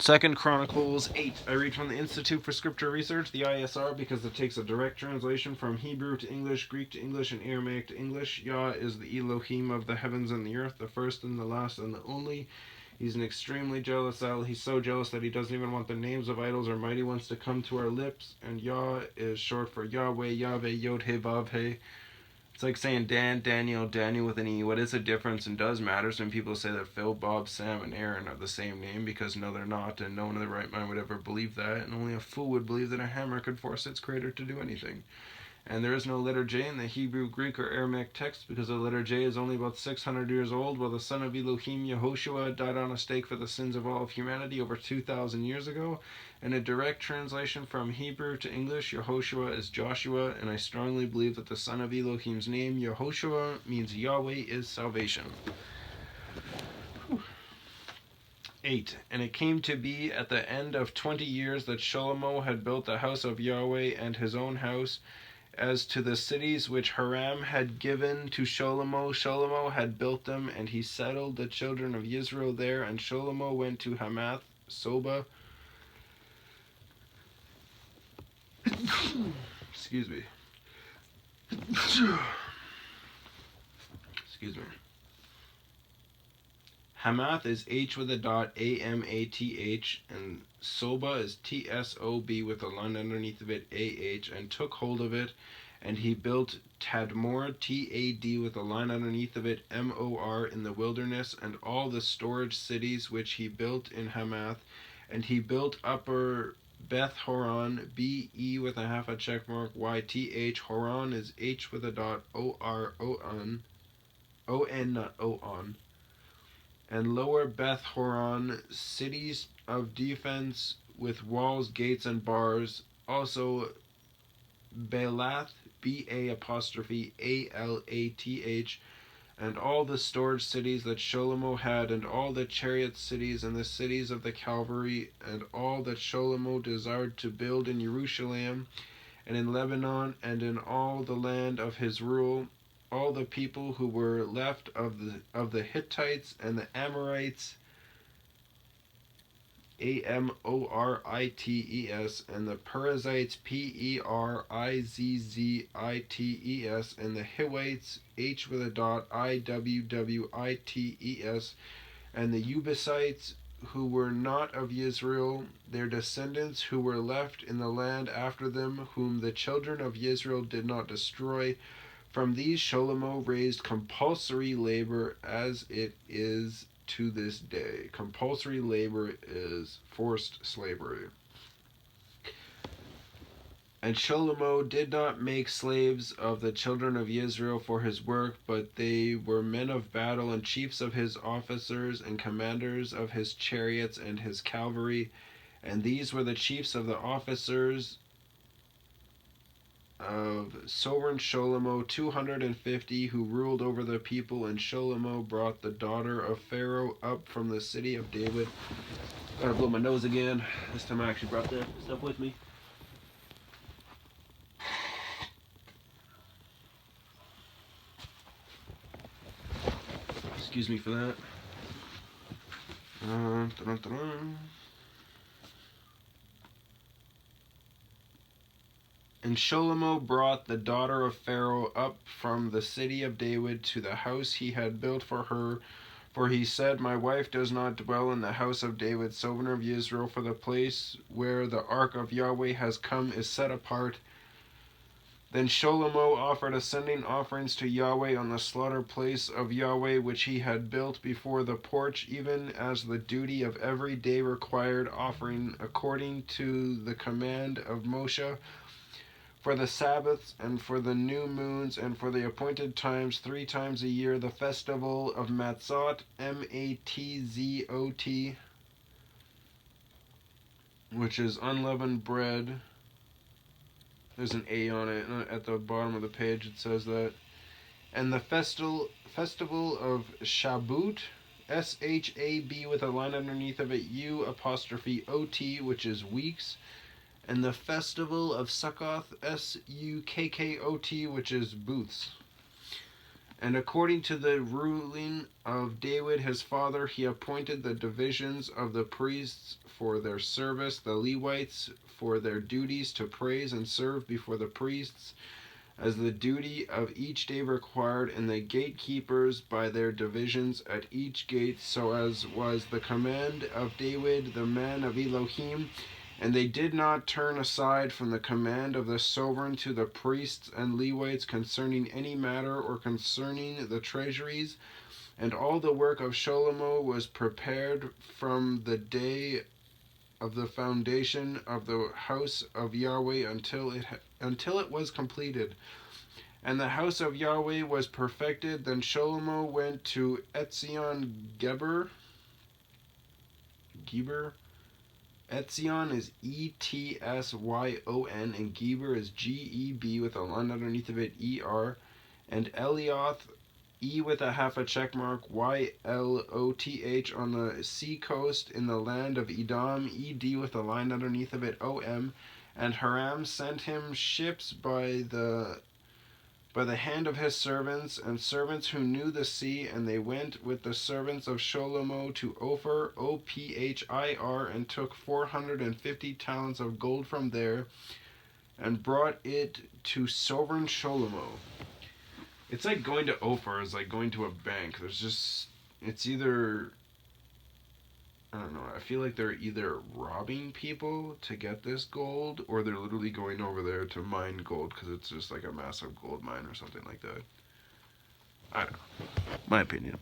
2Chronicles 8. I read from the Institute for Scripture Research, the ISR, because it takes a direct translation from Hebrew to English, Greek to English, and Aramaic to English. Yah is the Elohim of the heavens and the earth, the first and the last and the only. He's an extremely jealous El. He's so jealous that he doesn't even want the names of idols or mighty ones to come to our lips. And Yah is short for YahWeh, YahWeh, Yod-He, Vav-He. It's like saying Dan, Daniel, Daniel with an E. What is the difference and does matters when people say that Phil, Bob, Sam, and Aaron are the same name? Because no, they're not, and no one in their right mind would ever believe that, and only a fool would believe that a hammer could force its creator to do anything. And there is no letter J in the Hebrew, Greek, or Aramaic text because the letter J is only about 600 years old, while the son of Elohim, Yehoshua, died on a stake for the sins of all of humanity over 2,000 years ago. In a direct translation from Hebrew to English, Yehoshua is Joshua, and I strongly believe that the son of Elohim's name, Yehoshua, means YahWeh is salvation. 8. And it came to be at the end of 20 years that Shlomo had built the house of YahWeh and his own house. As to the cities which Hiram had given to Shlomo, Shlomo had built them, and he settled the children of Israel there. And Shlomo went to Hamath, Soba. Excuse me. Excuse me. Hamath is H with a dot, A-M-A-T-H, and Soba is T-S-O-B with a line underneath of it, A-H, and took hold of it, and he built Tadmor, T-A-D with a line underneath of it, M-O-R, in the wilderness, and all the storage cities which he built in Hamath, and he built Upper Beth Horon, B-E with a half a check mark, Y-T-H, Horon is H with a dot, O-R-O-N, O-N, not O-On, and Lower Beth Horon, cities of defense with walls, gates, and bars. Also Belath, B-A''A-L-A-T-H, and all the storage cities that Shlomo had, and all the chariot cities, and the cities of the cavalry, and all that Shlomo desired to build in Jerusalem, and in Lebanon, and in all the land of his rule. All the people who were left of the Hittites and the Amorites, A-M-O-R-I-T-E-S, and the Perizzites, P-E-R-I-Z-Z-I-T-E-S, and the Hivites, H with a dot, I-W-W-I-T-E-S, and the Jebusites, who were not of Israel, their descendants who were left in the land after them, whom the children of Israel did not destroy. From these Shlomo raised compulsory labor as it is to this day. Compulsory labor is forced slavery. And Shlomo did not make slaves of the children of Israel for his work, but they were men of battle and chiefs of his officers and commanders of his chariots and his cavalry. And these were the chiefs of the officers of sovereign Shlomo, 250, who ruled over the people. And Shlomo brought the daughter of Pharaoh up from the city of David. Gotta blow my nose again. This time I actually brought that stuff with me. Excuse me for that. And Shlomo brought the daughter of Pharaoh up from the city of David to the house he had built for her. For he said, my wife does not dwell in the house of David, sovereign of Israel, for the place where the ark of YahWeh has come is set apart. Then Shlomo offered ascending offerings to YahWeh on the slaughter place of YahWeh, which he had built before the porch, even as the duty of every day required, offering according to the command of Moshe, for the Sabbaths, and for the new moons, and for the appointed times, 3 times a year, the festival of Matzot, M-A-T-Z-O-T, which is unleavened bread. There's an A on it at the bottom of the page. It says that. And the festival of Shabbut, S-H-A-B with a line underneath of it, U''O-T, which is weeks. And the festival of Sukkoth, S-U-K-K-O-T, which is booths. And according to the ruling of David his father, he appointed the divisions of the priests for their service, the Levites for their duties to praise and serve before the priests, as the duty of each day required, and the gatekeepers by their divisions at each gate, so as was the command of David the man of Elohim. And they did not turn aside from the command of the sovereign to the priests and Levites concerning any matter or concerning the treasuries. And all the work of Shlomo was prepared from the day of the foundation of the house of Yahweh until it was completed. And the house of Yahweh was perfected. Then Shlomo went to Etzion Geber. Etzion is Etsyon, and Geber is Geb with a line underneath of it, Er. And Elioth, E with a half a check mark, Yloth, on the sea coast in the land of Edom, Ed with a line underneath of it, Om. And Haram sent him ships by the hand of his servants, and servants who knew the sea, and they went with the servants of Shlomo to Ophir, Ophir, and took 450 talents of gold from there, and brought it to sovereign Shlomo. It's like going to Ophir is like going to a bank. It's either, I don't know, I feel like they're either robbing people to get this gold, or they're literally going over there to mine gold because it's just like a massive gold mine or something like that. I don't know. My opinion.